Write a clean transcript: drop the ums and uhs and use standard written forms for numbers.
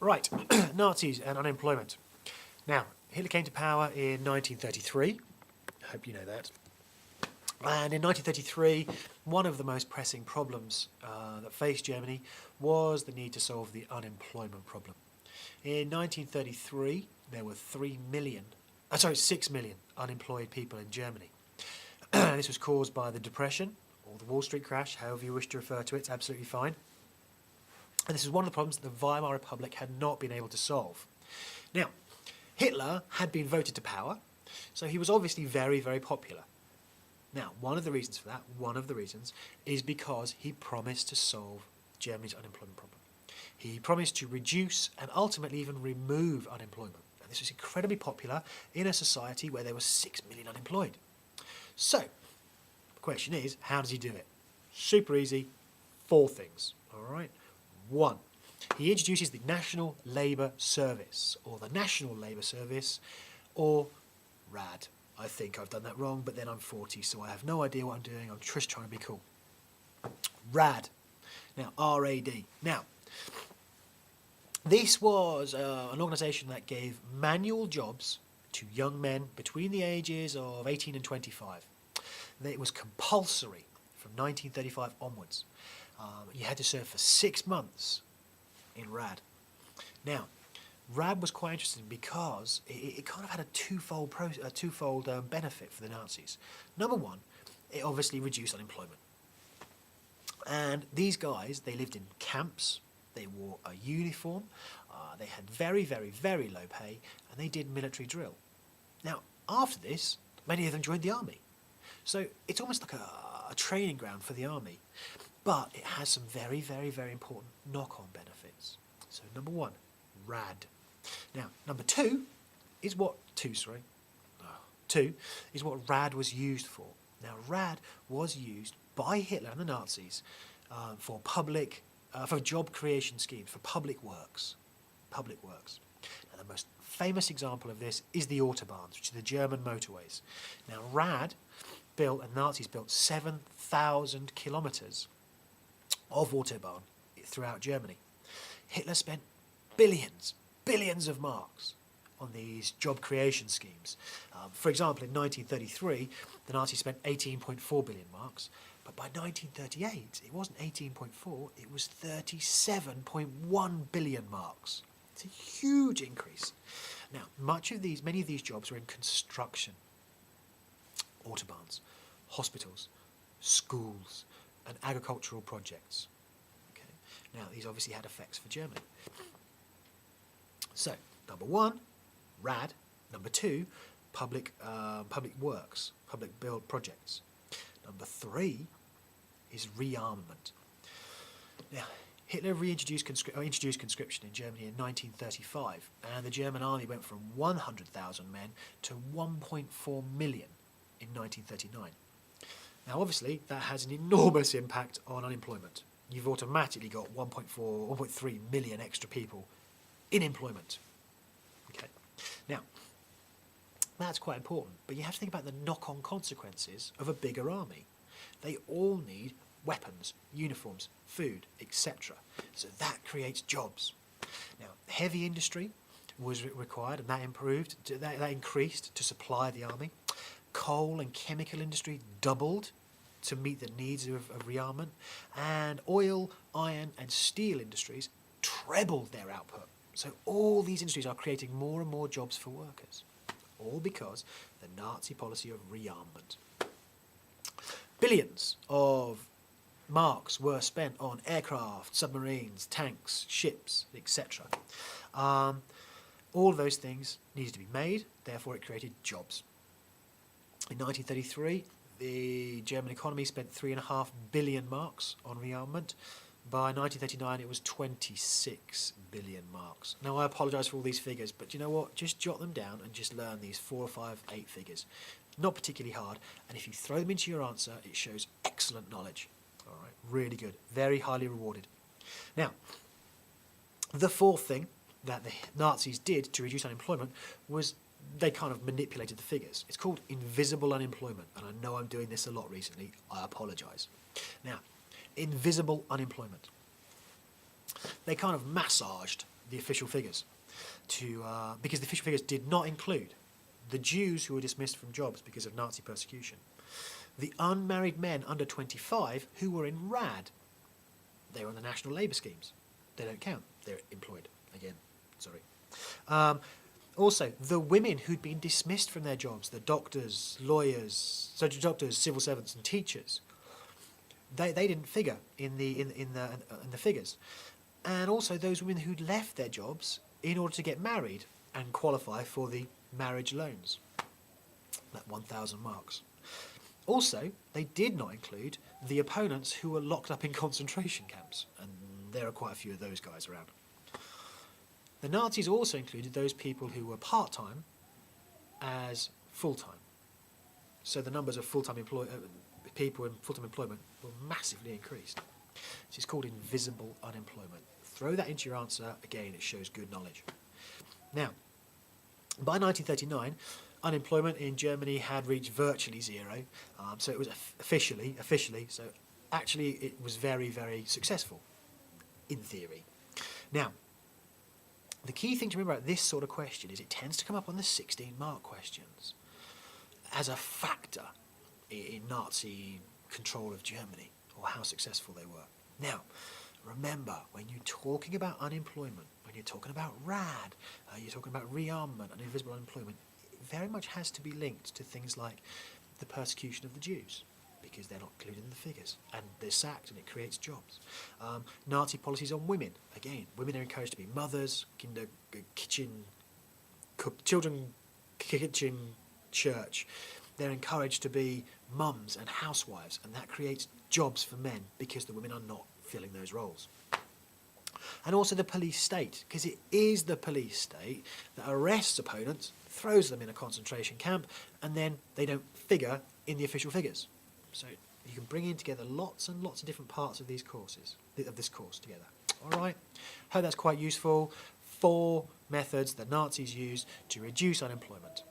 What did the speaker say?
Right, Nazis and unemployment. Now, Hitler came to power in 1933. I hope you know that. And in 1933, one of the most pressing problems that faced Germany was the need to solve the unemployment problem. In 1933, there were 6 million unemployed people in Germany. This was caused by the Depression, or the Wall Street crash, however you wish to refer to it, it's absolutely fine. And this is one of the problems that the Weimar Republic had not been able to solve. Now, Hitler had been voted to power, so he was obviously very, very popular. Now, one of the reasons for that, is because he promised to solve Germany's unemployment problem. He promised to reduce and ultimately even remove unemployment. And this was incredibly popular in a society where there were 6 million unemployed. So, the question is, how does he do it? Super easy, 4 things, all right? 1, he introduces the National Labour Service, or the National Labour Service, or RAD. I think I've done that wrong, but then I'm 40, so I have no idea what I'm doing. I'm just trying to be cool. RAD. Now, R-A-D. Now, this was an organisation that gave manual jobs to young men between the ages of 18 and 25. It was compulsory from 1935 onwards. You had to serve for 6 months in RAD. Now, RAD was quite interesting because it kind of had a twofold benefit for the Nazis. Number one, it obviously reduced unemployment. And these guys, they lived in camps, they wore a uniform, they had very, very, very low pay, and they did military drill. Now, after this, many of them joined the army. So it's almost like a training ground for the army. But it has some very, very, very important knock-on benefits. So number 1, RAD. Now, number 2 is what RAD was used for. Now, RAD was used by Hitler and the Nazis for job creation schemes, for public works. Now, the most famous example of this is the Autobahns, which are the German motorways. Now, RAD built, and Nazis built, 7,000 kilometres of Autobahn throughout Germany. Hitler spent billions of marks on these job creation schemes. For example, in 1933, the Nazis spent 18.4 billion marks, but by 1938, it wasn't 18.4, it was 37.1 billion marks. It's a huge increase. Now, many of these jobs were in construction, Autobahns, hospitals, schools, and agricultural projects. Okay. Now, these obviously had effects for Germany. So, number 1, RAD. Number 2, public works, public build projects. Number 3 is rearmament. Now, Hitler introduced conscription in Germany in 1935, and the German army went from 100,000 men to 1.4 million in 1939. Now, obviously, that has an enormous impact on unemployment. You've automatically got 1.3 million extra people in employment. Okay. Now, that's quite important, but you have to think about the knock-on consequences of a bigger army. They all need weapons, uniforms, food, etc. So that creates jobs. Now, heavy industry was required, and that increased to supply the army. Coal and chemical industry doubled to meet the needs of rearmament, and oil, iron and steel industries trebled their output. So all these industries are creating more and more jobs for workers, all because the Nazi policy of rearmament. Billions of marks were spent on aircraft, submarines, tanks, ships, etc. All of those things needed to be made, therefore it created jobs. In 1933, the German economy spent 3.5 billion marks on rearmament. By 1939, it was 26 billion marks. Now, I apologise for all these figures, but you know what? Just jot them down and just learn these 4, 5, 8 figures. Not particularly hard, and if you throw them into your answer, it shows excellent knowledge. All right, really good, very highly rewarded. Now, the 4th thing that the Nazis did to reduce unemployment was they kind of manipulated the figures. It's called invisible unemployment, and I know I'm doing this a lot recently. I apologise. Now, invisible unemployment. They kind of massaged the official figures, because the official figures did not include the Jews who were dismissed from jobs because of Nazi persecution, the unmarried men under 25 who were in RAD. They were on the national labour schemes. They don't count. They're employed. Again, sorry. Also, the women who'd been dismissed from their jobs, the doctors, lawyers, surgery doctors, civil servants and teachers, they didn't figure in the figures. And also those women who'd left their jobs in order to get married and qualify for the marriage loans, that 1,000 marks. Also, they did not include the opponents who were locked up in concentration camps, and there are quite a few of those guys around. The Nazis also included those people who were part-time as full-time. So the numbers of people in full-time employment were massively increased. This is called invisible unemployment. Throw that into your answer. Again, it shows good knowledge. Now, by 1939, unemployment in Germany had reached virtually zero. So it was officially, so actually it was very, very successful, in theory. Now, the key thing to remember about this sort of question is it tends to come up on the 16-mark questions as a factor in Nazi control of Germany, or how successful they were. Now, remember, when you're talking about unemployment, when you're talking about RAD, you're talking about rearmament and invisible unemployment, it very much has to be linked to things like the persecution of the Jews, because they're not included in the figures, and they're sacked and it creates jobs. Nazi policies on women. Again, women are encouraged to be mothers, children kitchen church. They're encouraged to be mums and housewives, and that creates jobs for men because the women are not filling those roles. And also the police state, because it is the police state that arrests opponents, throws them in a concentration camp, and then they don't figure in the official figures. So you can bring in together lots and lots of different parts of these courses, of this course together. All right, hope that's quite useful. 4 methods that Nazis used to reduce unemployment.